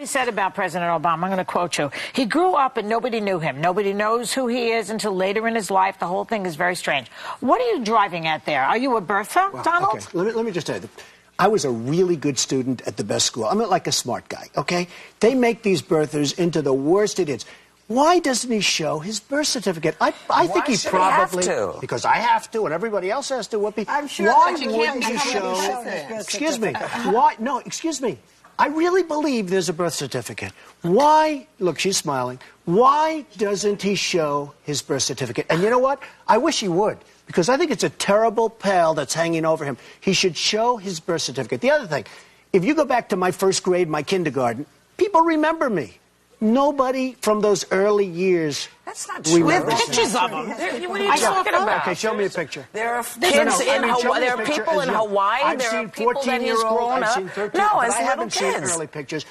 He said about President Obama, I'm going to quote you, he grew up and nobody knew him. Nobody knows who he is until later in his life. The whole thing is very strange. What are you driving at there? Are you a Bertha, well, Donald? Okay. Let me just tell you, I was a really good student at the best school. I'm not like a smart guy, okay? They make these birthers into the worst idiots. Why doesn't he show his birth certificate? I think he probably... Have to? Because I have to, and everybody else has to, Whoopi. I'm sure why that you wouldn't can't he show... Excuse me. Why... No, excuse me. I really believe there's a birth certificate. Why... Look, she's smiling. Why doesn't he show his birth certificate? And you know what? I wish he would, because I think it's a terrible pall that's hanging over him. He should show his birth certificate. The other thing, if you go back to my first grade, my kindergarten, people remember me. Nobody from those early years. That's not true. We have pictures of them. What are you talking about? Okay, show me a picture. There are kids in Hawaii. There are people in Hawaii. There are people that he's grown up. No, as little kids. I've seen early pictures.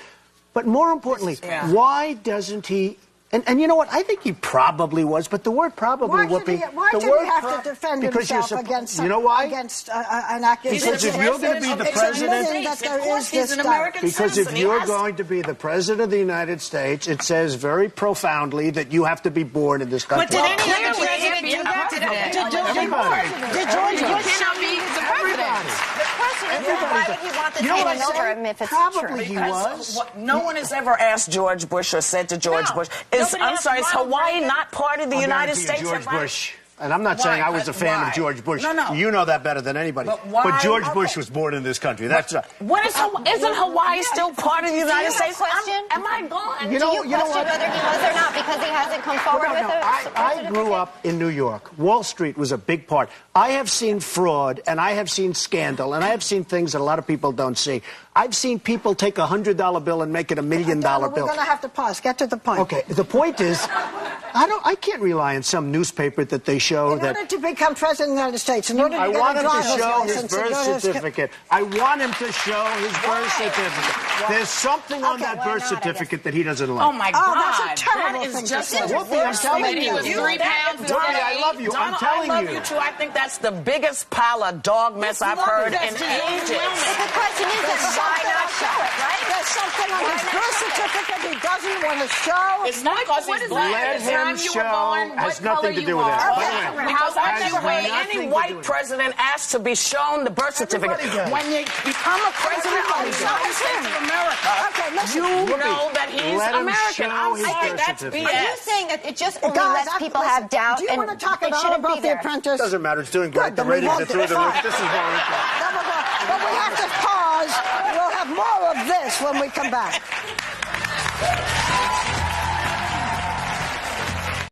But more importantly, why doesn't he... And you know what? I think he probably was, but the word probably, Whoopi... Why did he have to defend himself against... You know why? Against an accusation? Because if you're going to be the president... He's an American because if you're going to be the president of the United States, it says very profoundly that you have to be born in this country. But did any other president do that? Did George Bush not be the president? Why would he want the taking over him if it's Probably true? he was. No one has ever asked George Bush or said to George Bush, I'm sorry, is Hawaii not part of the United States? George Bush. And I'm not saying I was a fan of George Bush. No. You know that better than anybody. But George Bush was born in this country. That's right. Isn't Hawaii still part of the United States? Am I gone? You know what? Whether he was or not because he hasn't come forward with it? I grew up in New York. Wall Street was a big part. I have seen fraud, and I have seen scandal, and I have seen things that a lot of people don't see. I've seen people take a $100 bill and make it $1 million bill. We're going to have to pause. Get to the point. Okay. The point is, I can't rely on some newspaper that they show that... In order to become president of the United States, in order to I get want a him to driver's show his license, birth certificate. I want him to show his birth certificate. There's something on that birth certificate that he doesn't like. Oh, my God. Oh, that's a terrible That thing is to just say. Whoopi, I'm telling you. He was 3 pounds. Whoopi, I love you. I'm telling you. I love you, too. I think that's the biggest pile of dog mess I've heard in ages. But the question is, why not show it, right? There's something on his birth certificate he doesn't want to show. It's not because he's black. Let him show. Has nothing to do with that. Because I've never heard any white president asked to be shown the birth certificate. When you become a president of the United States of America, you know that he's American. I'm sorry, that's BS. Are you saying that it just only lets people have doubt? Do you want to talk about The Apprentice? Doesn't matter. It's doing great. The ratings are through the roof. This is more interesting. But we have to pause. We'll have more of this when we come back.